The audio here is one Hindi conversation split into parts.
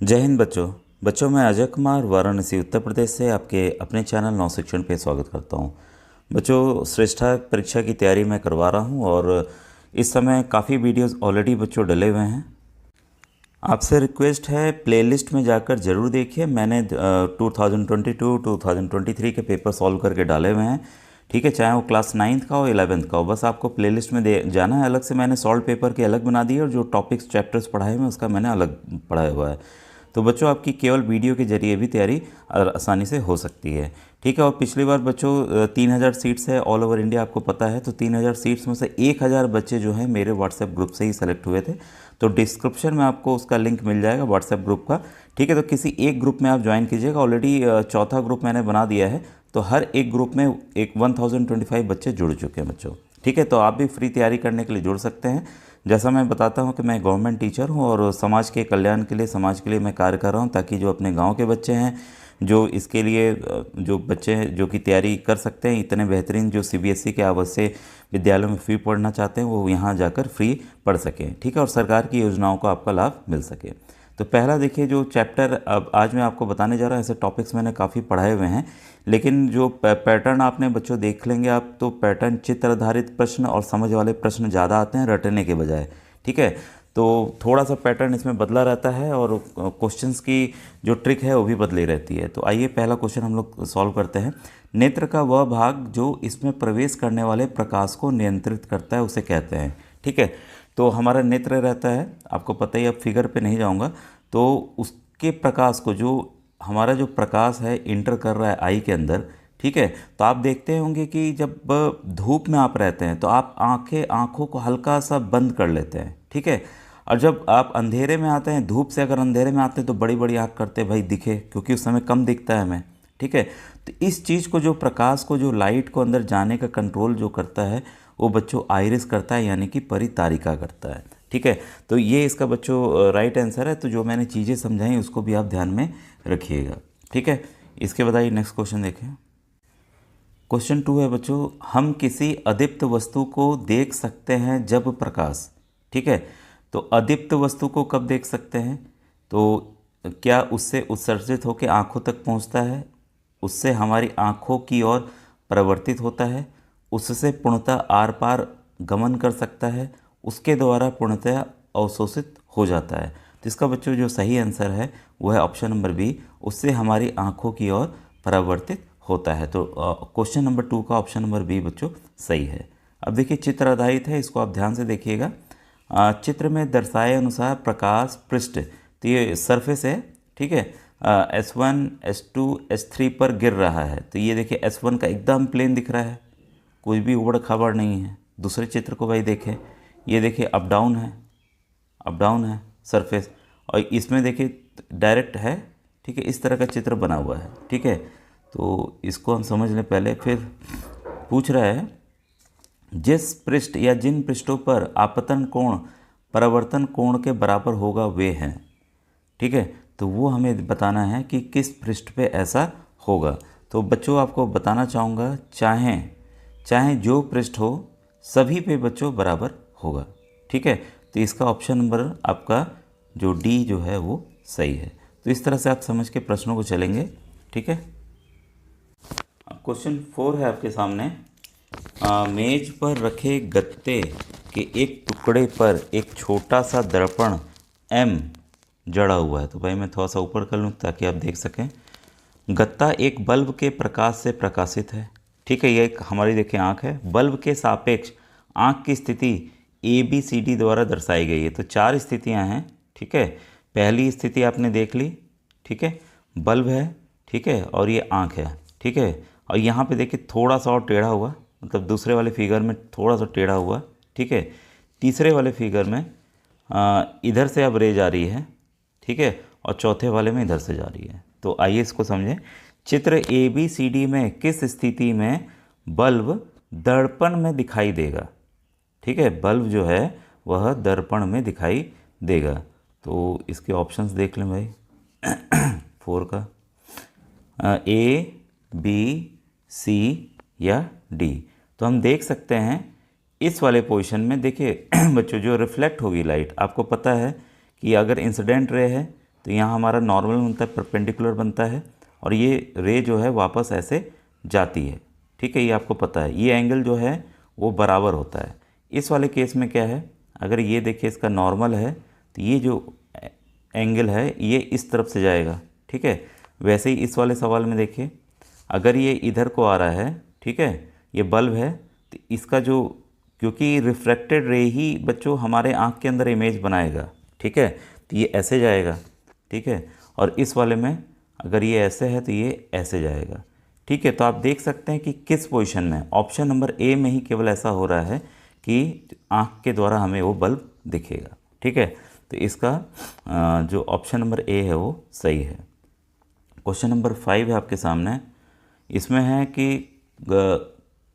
जय हिंद बच्चों मैं अजय कुमार वाराणसी उत्तर प्रदेश से आपके अपने चैनल नौ शिक्षण पे स्वागत करता हूँ। बच्चों श्रेष्ठा परीक्षा की तैयारी मैं करवा रहा हूँ और इस समय काफ़ी वीडियोस ऑलरेडी बच्चों डले हुए हैं। आपसे रिक्वेस्ट है प्लेलिस्ट में जाकर ज़रूर देखिए। मैंने 2022 2023 के पेपर सॉल्व करके डाले हुए हैं, ठीक है, चाहे वो क्लास 9th का हो 11th का हो। बस आपको प्लेलिस्ट में दे जाना है। अलग से मैंने सॉल्व पेपर के अलग बना दिए और जो टॉपिक्स चैप्टर्स पढ़ाए हुए हैं उसका मैंने अलग पढ़ाया हुआ है। तो बच्चों आपकी केवल वीडियो के जरिए भी तैयारी आसानी से हो सकती है, ठीक है। और पिछली बार बच्चों 3000 सीट्स है ऑल ओवर इंडिया, आपको पता है। तो 3000 सीट्स में से 1000 बच्चे जो हैं मेरे व्हाट्सएप ग्रुप से ही सेलेक्ट हुए थे। तो डिस्क्रिप्शन में आपको उसका लिंक मिल जाएगा व्हाट्सएप ग्रुप का, ठीक है। तो किसी एक ग्रुप में आप ज्वाइन कीजिएगा। ऑलरेडी चौथा ग्रुप मैंने बना दिया है, तो हर एक ग्रुप में एक 1025 बच्चे जुड़ चुके हैं बच्चों, ठीक है। तो आप भी फ्री तैयारी करने के लिए जुड़ सकते हैं। जैसा मैं बताता हूं कि मैं गवर्नमेंट टीचर हूं और समाज के कल्याण के लिए, समाज के लिए मैं कार्य कर रहा हूं, ताकि जो अपने गांव के बच्चे हैं, जो इसके लिए जो बच्चे हैं जो कि तैयारी कर सकते हैं, इतने बेहतरीन जो सीबीएसई के आवासीय विद्यालयों में फ्री पढ़ना चाहते हैं, वो यहाँ जाकर फ्री पढ़ सकें, ठीक है। और सरकार की योजनाओं का आपका लाभ मिल सके। तो पहला देखिए जो चैप्टर अब आज मैं आपको बताने जा रहा हूँ, ऐसे टॉपिक्स मैंने काफ़ी पढ़ाए हुए हैं, लेकिन जो पैटर्न आपने बच्चों देख लेंगे आप, तो पैटर्न चित्र आधारित प्रश्न और समझ वाले प्रश्न ज़्यादा आते हैं रटने के बजाय, ठीक है। तो थोड़ा सा पैटर्न इसमें बदला रहता है और क्वेश्चंस की जो ट्रिक है वो भी बदली रहती है। तो आइए पहला क्वेश्चन हम लोग सॉल्व करते हैं। नेत्र का वह भाग जो इसमें प्रवेश करने वाले प्रकाश को नियंत्रित करता है उसे कहते हैं, ठीक है। तो हमारा नेत्र रहता है, आपको पता ही, अब फिगर पे नहीं जाऊंगा। तो उसके प्रकाश को, जो हमारा जो प्रकाश है इंटर कर रहा है आई के अंदर, ठीक है। तो आप देखते होंगे कि जब धूप में आप रहते हैं तो आप आँखों को हल्का सा बंद कर लेते हैं, ठीक है। और जब आप अंधेरे में आते हैं, धूप से अगर अंधेरे में आते हैं तो बड़ी बड़ी आँख करते हैं भाई दिखे, क्योंकि उस समय कम दिखता है हमें, ठीक है। तो इस चीज़ को, जो प्रकाश को, जो लाइट को अंदर जाने का कंट्रोल जो करता है, वो बच्चों आइरिस करता है, यानी कि परितारिका करता है, ठीक है। तो ये इसका बच्चों राइट आंसर है। तो जो मैंने चीज़ें समझाई उसको भी आप ध्यान में रखिएगा, ठीक है। इसके बाद आइए नेक्स्ट क्वेश्चन देखें। क्वेश्चन 2 है बच्चों, हम किसी अदीप्त वस्तु को देख सकते हैं जब प्रकाश, ठीक है। तो अदीप्त वस्तु को कब देख सकते हैं? तो क्या उससे उत्सर्जित होकर आँखों तक पहुँचता है, उससे हमारी आँखों की ओर परिवर्तित होता है, उससे पूर्णतः आर पार गमन कर सकता है, उसके द्वारा पूर्णतः अवशोषित हो जाता है। तो इसका बच्चों जो सही आंसर है वो है ऑप्शन नंबर बी, उससे हमारी आँखों की ओर परावर्तित होता है। तो क्वेश्चन नंबर 2 का ऑप्शन नंबर बी बच्चों सही है। अब देखिए चित्र आधारित है, इसको आप ध्यान से देखिएगा। चित्र में दर्शाए अनुसार प्रकाश पृष्ठ, तो ये सरफेस है, ठीक है, S1 S2 S3 पर गिर रहा है। तो ये देखिए S1 का एकदम प्लेन दिख रहा है, कोई भी उबड़ खाबड़ नहीं है। दूसरे चित्र को भाई देखें, ये देखिए अप डाउन है सरफेस, और इसमें देखिए डायरेक्ट है, ठीक है। इस तरह का चित्र बना हुआ है, ठीक है। तो इसको हम समझ लें पहले, फिर पूछ रहा है जिस पृष्ठ या जिन पृष्ठों पर आपतन कोण परावर्तन कोण के बराबर होगा वे हैं, ठीक है। तो वो हमें बताना है कि किस पृष्ठ पे ऐसा होगा। तो बच्चों आपको बताना चाहूँगा, चाहे जो पृष्ठ हो सभी पे बच्चों बराबर होगा, ठीक है। तो इसका ऑप्शन नंबर आपका जो डी जो है वो सही है। तो इस तरह से आप समझ के प्रश्नों को चलेंगे, ठीक है। अब क्वेश्चन 4 है आपके सामने। मेज पर रखे गत्ते के एक टुकड़े पर एक छोटा सा दर्पण एम जड़ा हुआ है। तो भाई मैं थोड़ा सा ऊपर कर लूँ ताकि आप देख सकें। गत्ता एक बल्ब के प्रकाश से प्रकाशित है, ठीक है। ये एक हमारी देखिए आँख है, बल्ब के सापेक्ष आँख की स्थिति ABCD द्वारा दर्शाई गई है। तो 4 स्थितियाँ हैं, ठीक है। पहली स्थिति आपने देख ली, ठीक है, बल्ब है, ठीक है, और ये आँख है, ठीक है। और यहाँ पे देखिए थोड़ा सा और टेढ़ा हुआ, मतलब दूसरे वाले फिगर में थोड़ा सा टेढ़ा हुआ, ठीक है। तीसरे वाले फिगर में इधर से अब रे जा रही है, ठीक है, और चौथे वाले में इधर से जा रही है। तो आइए इसको समझें। चित्र ABCD में किस स्थिति में बल्ब दर्पण में दिखाई देगा, ठीक है। बल्ब जो है वह दर्पण में दिखाई देगा। तो इसके ऑप्शंस देख लें भाई 4 का, A B C या D। तो हम देख सकते हैं इस वाले पोजीशन में, देखिए बच्चों जो रिफ्लेक्ट होगी लाइट, आपको पता है कि अगर इंसिडेंट रे है तो यहाँ हमारा नॉर्मल बनता है, परपेंडिकुलर बनता है, और ये रे जो है वापस ऐसे जाती है। ठीक है, ये आपको पता है। ये एंगल जो है वो बराबर होता है। इस वाले केस में क्या है, अगर ये देखिए इसका नॉर्मल है तो ये जो एंगल है ये इस तरफ से जाएगा। ठीक है, वैसे ही इस वाले सवाल में देखिए, अगर ये इधर को आ रहा है, ठीक है, ये बल्ब है, तो इसका जो, क्योंकि रिफ्रैक्टेड रे ही बच्चों हमारे आँख के अंदर इमेज बनाएगा। ठीक है, तो ये ऐसे जाएगा। ठीक है, और इस वाले में अगर ये ऐसे है तो ये ऐसे जाएगा। ठीक है, तो आप देख सकते हैं कि किस पोजीशन में, ऑप्शन नंबर ए में ही केवल ऐसा हो रहा है कि आँख के द्वारा हमें वो बल्ब दिखेगा। ठीक है, तो इसका जो ऑप्शन नंबर ए है वो सही है। क्वेश्चन नंबर 5 है आपके सामने। इसमें है कि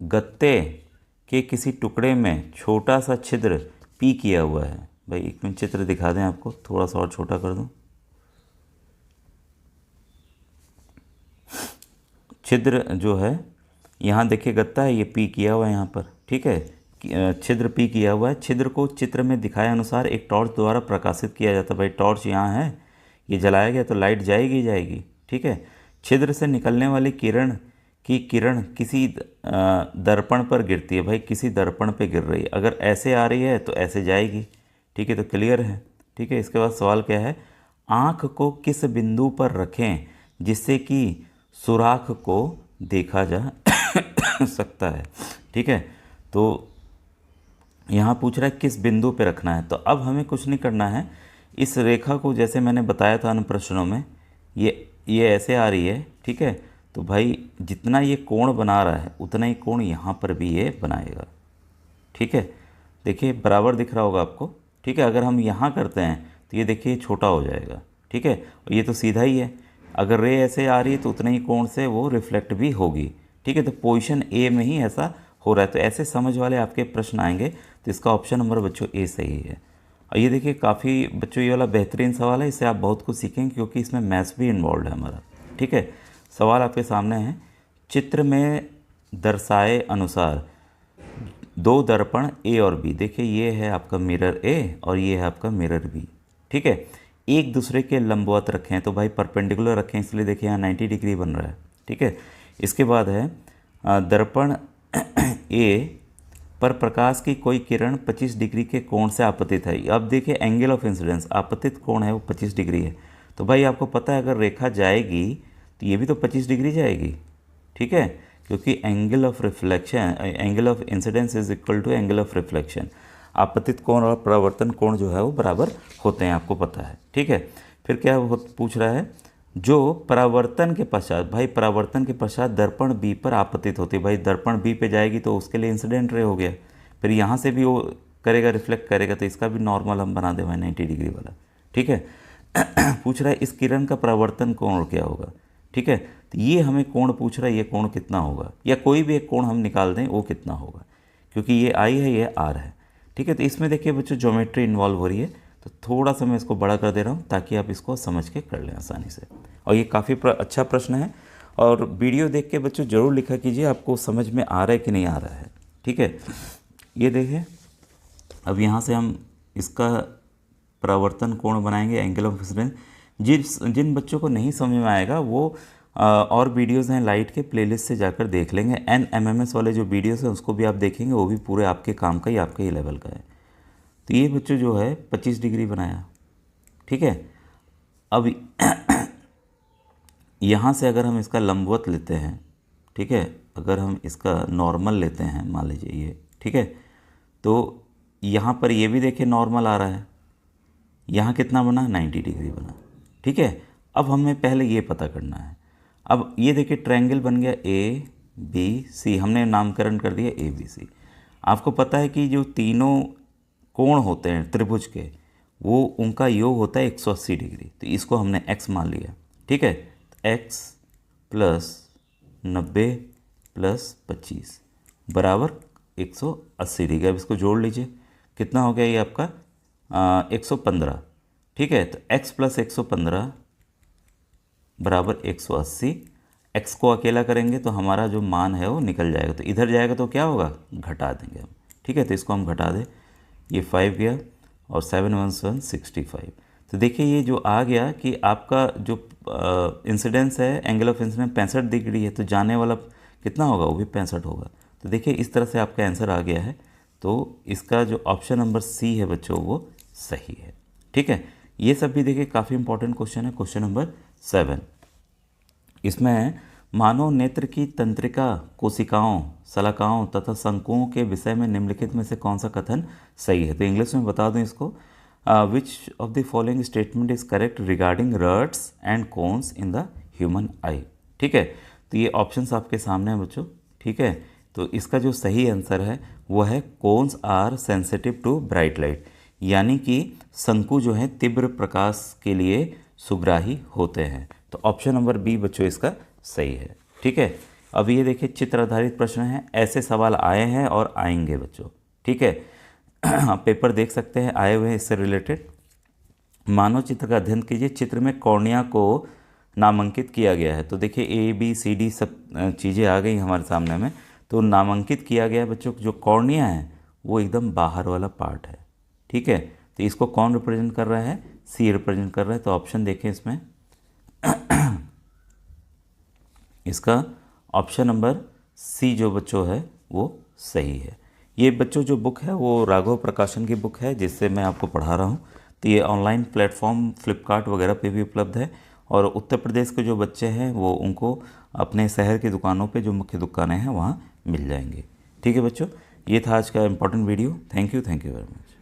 गत्ते के किसी टुकड़े में छोटा सा छिद्र पी किया हुआ है। भाई एक मिनट चित्र दिखा दें, आपको थोड़ा सा और छोटा कर दूं। छिद्र जो है यहाँ देखिए, गत्ता है, ये पी किया हुआ है यहाँ पर। ठीक है, छिद्र पी किया हुआ है। छिद्र को चित्र में दिखाए अनुसार एक टॉर्च द्वारा प्रकाशित किया जाता है। भाई टॉर्च यहाँ है, ये जलाया गया तो लाइट जाएगी जाएगी। ठीक है, छिद्र से निकलने वाली किरण किसी दर्पण पर गिरती है। भाई किसी दर्पण पे गिर रही है, अगर ऐसे आ रही है तो ऐसे जाएगी। ठीक है, तो क्लियर है। ठीक है, इसके बाद सवाल क्या है, आँख को किस बिंदु पर रखें जिससे कि सुराख को देखा जा सकता है। ठीक है, तो यहाँ पूछ रहा है किस बिंदु पे रखना है। तो अब हमें कुछ नहीं करना है, इस रेखा को जैसे मैंने बताया था अन्य प्रश्नों में, ये ऐसे आ रही है। ठीक है, तो भाई जितना ये कोण बना रहा है उतना ही कोण यहाँ पर भी ये बनाएगा। ठीक है, देखिए बराबर दिख रहा होगा आपको। ठीक है, अगर हम यहाँ करते हैं तो ये देखिए छोटा हो जाएगा। ठीक है, और ये तो सीधा ही है, अगर रे ऐसे आ रही है तो उतने ही कोण से वो रिफ्लेक्ट भी होगी। ठीक है, तो पोजीशन ए में ही ऐसा हो रहा है। तो ऐसे समझ वाले आपके प्रश्न आएंगे, तो इसका ऑप्शन नंबर बच्चों ए सही है। और ये देखिए काफ़ी बच्चों ये वाला बेहतरीन सवाल है, इससे आप बहुत कुछ सीखेंगे क्योंकि इसमें मैथ्स भी इन्वॉल्व है हमारा। ठीक है, सवाल आपके सामने है, चित्र में दर्शाए अनुसार दो दर्पण ए और बी, देखिए ये है आपका मिरर ए और ये है आपका मिरर बी। ठीक है, एक दूसरे के लंबवत रखें, तो भाई परपेंडिकुलर रखें, इसलिए देखिए यहाँ 90 डिग्री बन रहा है। ठीक है, इसके बाद है दर्पण ए पर प्रकाश की कोई किरण 25 डिग्री के कोण से आपतित है। अब देखिए एंगल ऑफ इंसिडेंस, आपतित कोण है वो 25 डिग्री है। तो भाई आपको पता है अगर रेखा जाएगी तो ये भी तो 25 डिग्री जाएगी। ठीक है, क्योंकि angle of reflection, angle of incidence is equal to angle of reflection. आपतित कोण और परावर्तन कोण जो है वो बराबर होते हैं, आपको पता है। ठीक है, फिर क्या पूछ रहा है, जो परावर्तन के पश्चात, भाई परावर्तन के पश्चात दर्पण बी पर आपतित होती है। भाई दर्पण बी पे जाएगी तो उसके लिए इंसिडेंट रे हो गया, फिर यहाँ से भी वो करेगा, रिफ्लेक्ट करेगा, तो इसका भी नॉर्मल हम बना दे भाई 90 डिग्री वाला। ठीक है, पूछ रहा है इस किरण का परावर्तन कोण क्या होगा। ठीक है, तो ये हमें कोण पूछ रहा है, ये कोण कितना होगा, या कोई भी एक कोण हम निकाल दें वो कितना होगा, क्योंकि ये आई है ये आर है। ठीक है, तो इसमें देखिए बच्चों ज्योमेट्री इन्वॉल्व हो रही है, तो थोड़ा सा मैं इसको बड़ा कर दे रहा हूँ ताकि आप इसको समझ के कर लें आसानी से। और ये काफ़ी अच्छा प्रश्न है, और वीडियो देख के बच्चों ज़रूर लिखा कीजिए आपको समझ में आ रहा है कि नहीं आ रहा है। ठीक है, ये देखिए अब यहाँ से हम इसका परावर्तन कोण बनाएंगे, एंगल ऑफ इंसिडेंस। जिन बच्चों को नहीं समझ में आएगा वो और वीडियोज़ हैं लाइट के प्लेलिस्ट से जाकर देख लेंगे। NMMS वाले जो वीडियोज़ हैं उसको भी आप देखेंगे, वो भी पूरे आपके काम का ही, आपके ही लेवल का है। तो ये बच्चों जो है 25 डिग्री बनाया। ठीक है, अब यहाँ से अगर हम इसका लंबवत लेते हैं, ठीक है, अगर हम इसका नॉर्मल लेते हैं मान लीजिए ये, ठीक है, तो यहाँ पर ये भी देखिए नॉर्मल आ रहा है, यहाँ कितना बना 90 डिग्री बना। ठीक है, अब हमें पहले ये पता करना है। अब ये देखिए ट्रायंगल बन गया ABC, हमने नामकरण कर दिया ABC। आपको पता है कि जो तीनों कोण होते हैं त्रिभुज के, वो उनका योग होता है 180 डिग्री, तो इसको हमने x मान लिया। ठीक है, x + 90 + 25 बराबर 180 डिग्री। अब इसको जोड़ लीजिए, कितना हो गया ये आपका 115। ठीक है, तो x + 115 बराबर 180। x को अकेला करेंगे तो हमारा जो मान है वो निकल जाएगा, तो इधर जाएगा तो क्या होगा, घटा देंगे हम। ठीक है, तो इसको हम घटा दें, ये 5 गया और 7 × 1 = 65, तो देखिए ये जो आ गया कि आपका जो इंसिडेंस है, एंगल ऑफ इंसिडेंस 65 डिग्री है, तो जाने वाला कितना होगा, वो भी 65 होगा। तो देखिए इस तरह से आपका आंसर आ गया है। तो इसका जो ऑप्शन नंबर सी है बच्चों वो सही है। ठीक है, ये सब भी देखिए काफ़ी इंपॉर्टेंट क्वेश्चन है। क्वेश्चन नंबर 7, इसमें मानव नेत्र की तंत्रिका, कोशिकाओं, शलाकाओं तथा शंकुओं के विषय में निम्नलिखित में से कौन सा कथन सही है। तो इंग्लिश में बता दूं इसको, which of the following statement is correct regarding rods and cones in the human eye. ठीक है, तो ये ऑप्शंस आपके सामने हैं बच्चों। ठीक है, तो इसका जो सही आंसर है वो है cones are sensitive to bright light, यानी कि शंकु जो है तीव्र प्रकाश के लिए सुग्राही होते हैं। तो ऑप्शन नंबर बी बच्चों इसका सही है। ठीक है, अब ये देखिए चित्र आधारित प्रश्न हैं, ऐसे सवाल आए हैं और आएंगे बच्चों। ठीक है, आप पेपर देख सकते हैं आए हुए हैं इससे रिलेटेड। मानव चित्र का अध्ययन कीजिए, चित्र में कॉर्निया को नामांकित किया गया है। तो देखिए ए बी सी डी सब चीज़ें आ गई हमारे सामने में। तो नामांकित किया गया है बच्चों, जो कॉर्निया है वो एकदम बाहर वाला पार्ट है। ठीक है, तो इसको कौन रिप्रेजेंट कर रहा है, सी रिप्रेजेंट कर रहा है। तो ऑप्शन देखें इसमें, इसका ऑप्शन नंबर सी जो बच्चों है वो सही है। ये बच्चों जो बुक है वो राघव प्रकाशन की बुक है जिससे मैं आपको पढ़ा रहा हूँ। तो ये ऑनलाइन प्लेटफॉर्म फ्लिपकार्ट वगैरह पे भी उपलब्ध है, और उत्तर प्रदेश के जो बच्चे हैं वो उनको अपने शहर की दुकानों पे जो मुख्य दुकानें हैं वहाँ मिल जाएंगे। ठीक है बच्चों, ये था आज का important video. Thank you very much.